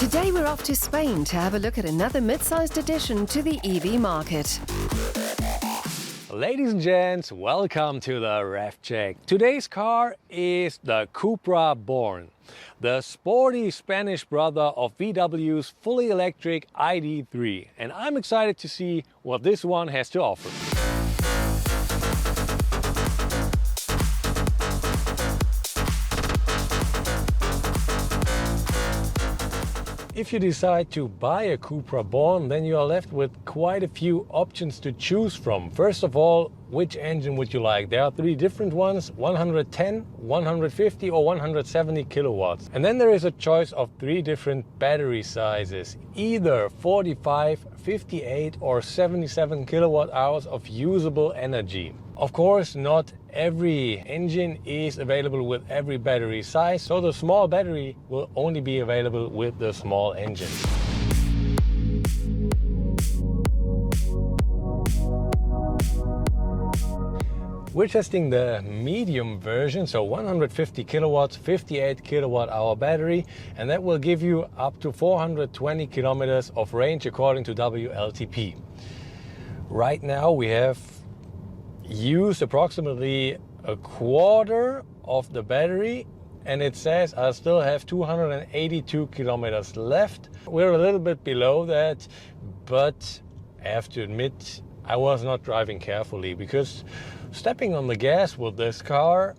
Today we're off to Spain to have a look at another mid-sized addition to the EV market. Ladies and gents, welcome to the Ref Check. Today's car is the Cupra Born, the sporty Spanish brother of VW's fully electric ID.3, and I'm excited to see what this one has to offer. If you decide to buy a Cupra Born, then you are left with quite a few options to choose from. First of all, which engine would you like? There are three different ones: 110, 150 or 170 kilowatts. And then there is a choice of three different battery sizes, either 45, 58 or 77 kilowatt hours of usable energy. Of course, not every engine is available with every battery size, so the small battery will only be available with the small engine. We're testing the medium version, so 150 kilowatts, 58 kilowatt hour battery, and that will give you up to 420 kilometers of range according to WLTP. Right now we have used approximately a quarter of the battery, and it says I still have 282 kilometers left. We're a little bit below that, but I have to admit I was not driving carefully, because stepping on the gas with this car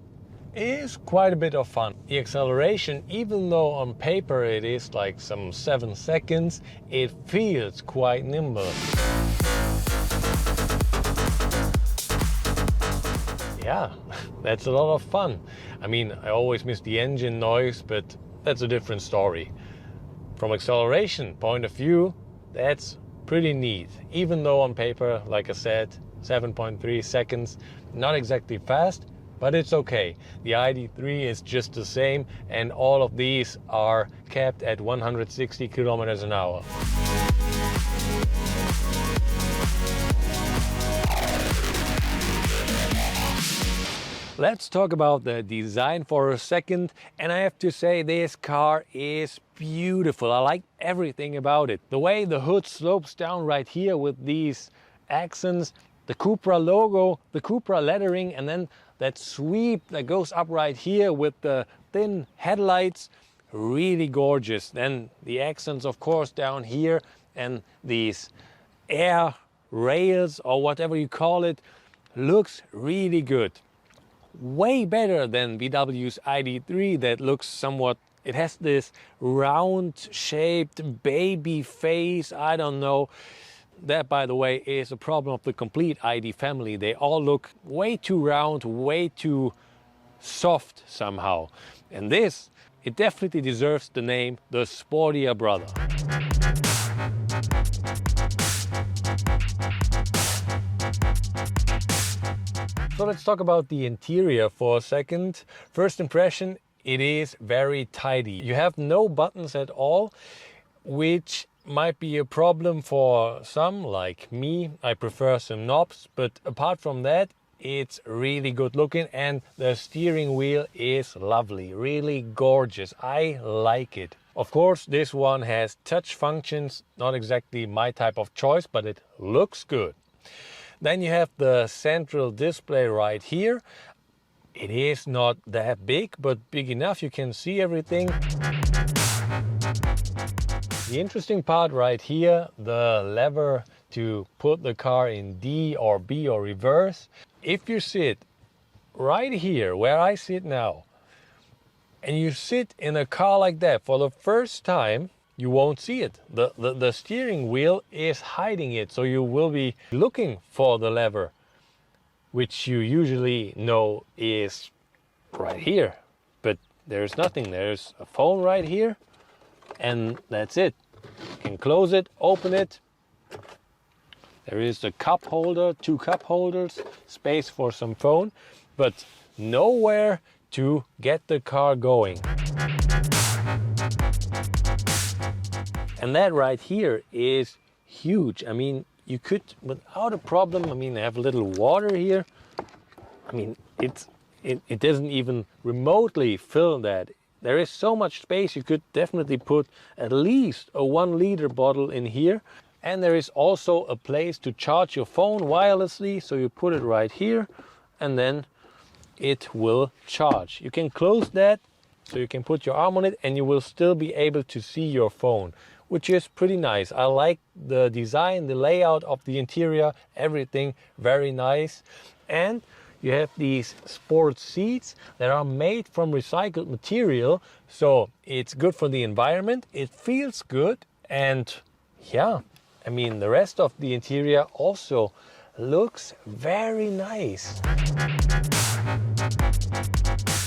is quite a bit of fun. The acceleration, even though on paper it is like some 7 seconds, it feels quite nimble. Yeah, that's a lot of fun. I mean, I always miss the engine noise, but that's a different story. From acceleration point of view, that's pretty neat. Even though on paper, like I said, 7.3 seconds, not exactly fast, but it's okay. The ID.3 is just the same, and all of these are capped at 160 kilometers an hour. Let's talk about the design for a second, and I have to say this car is beautiful. I like everything about it. The way the hood slopes down right here with these accents, the Cupra logo, the Cupra lettering, and then that sweep that goes up right here with the thin headlights, really gorgeous. Then the accents, of course, down here, and these air rails or whatever you call it, looks really good. Way better than VW's ID.3 that looks somewhat, it has this round shaped baby face, I don't know. That, by the way, is a problem of the complete ID family. They all look way too round, way too soft somehow. And this, it definitely deserves the name the sportier brother. So let's talk about the interior for a second. First impression, it is very tidy. You have no buttons at all, which might be a problem for some, like me. I prefer some knobs, but apart from that, it's really good looking, and the steering wheel is lovely, really gorgeous. I like it. Of course, this one has touch functions, not exactly my type of choice, but it looks good. Then you have the central display right here. It is not that big, but big enough you can see everything. The interesting part right here, the lever to put the car in D or B or reverse. If you sit right here where I sit now, and you sit in a car like that for the first time, you won't see it. The steering wheel is hiding it, so you will be looking for the lever, which you usually know is right here. But there's nothing. There's a phone right here, and that's it. You can close it, open it. There is a cup holder, 2 cup holders, space for some phone, but nowhere to get the car going. And that right here is huge. I mean, you could, without a problem, I mean, I have a little water here. I mean, it doesn't even remotely fill that. There is so much space, you could definitely put at least a 1 liter bottle in here. And there is also a place to charge your phone wirelessly, so you put it right here and then it will charge. You can close that so you can put your arm on it and you will still be able to see your phone, which is pretty nice. I like the design, the layout of the interior, everything very nice. And you have these sport seats that are made from recycled material, so it's good for the environment, it feels good, and yeah, I mean, the rest of the interior also looks very nice.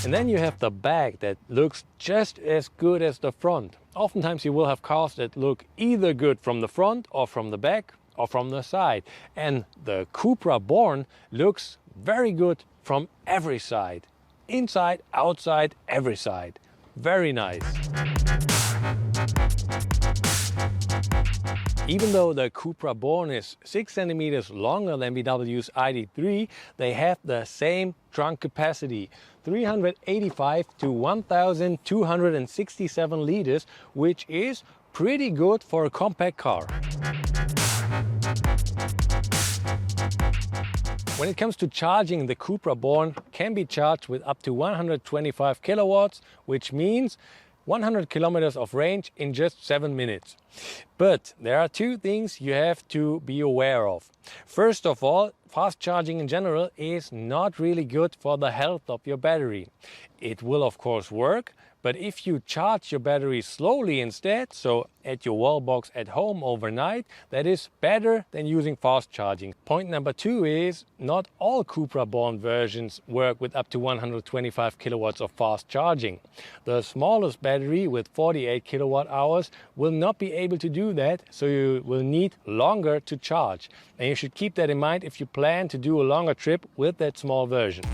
And then you have the back that looks just as good as the front. Oftentimes you will have cars that look either good from the front or from the back or from the side. And the Cupra Born looks very good from every side. Inside, outside, every side. Very nice. Even though the Cupra Born is 6 centimeters longer than VW's ID.3, they have the same trunk capacity, 385 to 1,267 liters, which is pretty good for a compact car. When it comes to charging, the Cupra Born can be charged with up to 125 kilowatts, which means 100 kilometers of range in just 7 minutes. But there are two things you have to be aware of. First of all, fast charging in general is not really good for the health of your battery. It will of course work, but if you charge your battery slowly instead, so at your wall box at home overnight, that is better than using fast charging. Point number 2 is not all Cupra Born versions work with up to 125 kilowatts of fast charging. The smallest battery with 48 kilowatt hours will not be able to do that, so you will need longer to charge. And you should keep that in mind if you plan to do a longer trip with that small version.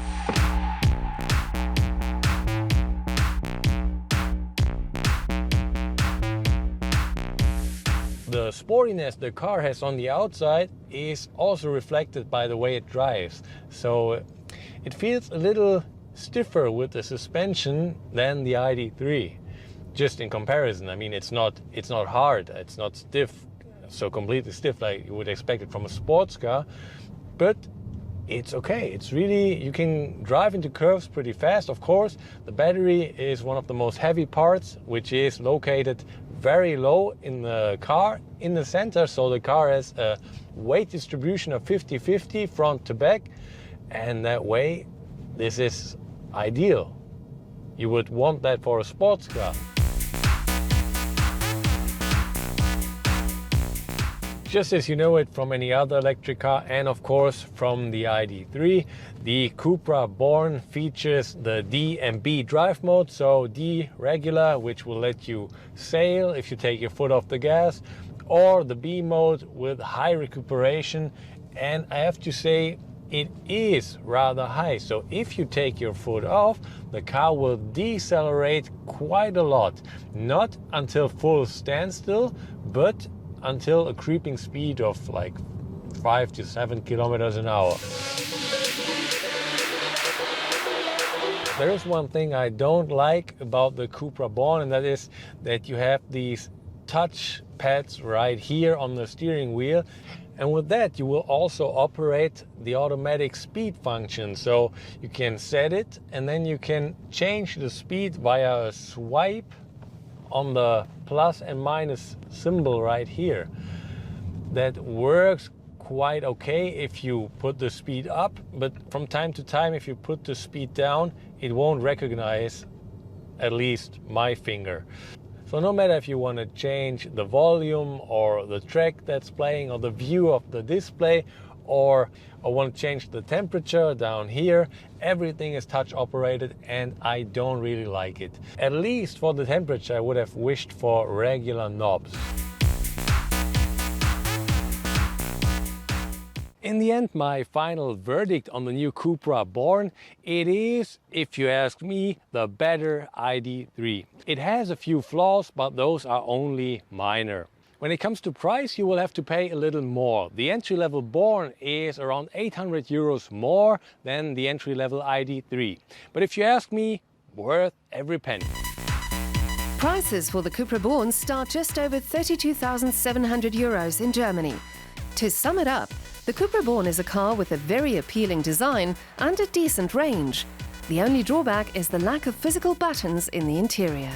The sportiness the car has on the outside is also reflected by the way it drives. So it feels a little stiffer with the suspension than the ID.3. Just in comparison, I mean, it's not hard, it's not stiff, so completely stiff like you would expect it from a sports car, but it's okay. It's really, you can drive into curves pretty fast. Of course, the battery is one of the most heavy parts, which is located very low in the car in the center, so the car has a weight distribution of 50-50 front to back, and that way this is ideal. You would want that for a sports car. Just as you know it from any other electric car, and of course from the ID.3, the Cupra Born features the D and B drive mode. So D regular, which will let you sail if you take your foot off the gas, or the B mode with high recuperation. And I have to say, it is rather high. So if you take your foot off, the car will decelerate quite a lot. Not until full standstill, but until a creeping speed of like 5 to 7 kilometers an hour. There is one thing I don't like about the Cupra Born, and that is that you have these touch pads right here on the steering wheel. And with that, you will also operate the automatic speed function. So you can set it and then you can change the speed via a swipe on the plus and minus symbol right here. That works quite okay if you put the speed up, but from time to time if you put the speed down, it won't recognize at least my finger. So no matter if you want to change the volume or the track that's playing or the view of the display, or I want to change the temperature down here, everything is touch operated, and I don't really like it. At least for the temperature I would have wished for regular knobs. In the end, my final verdict on the new Cupra Born, it is, if you ask me, the better ID.3. It has a few flaws, but those are only minor. When it comes to price, you will have to pay a little more. The entry-level Born is around 800 euros more than the entry-level ID.3. But if you ask me, worth every penny. Prices for the Cupra Born start just over €32,700 in Germany. To sum it up, the Cupra Born is a car with a very appealing design and a decent range. The only drawback is the lack of physical buttons in the interior.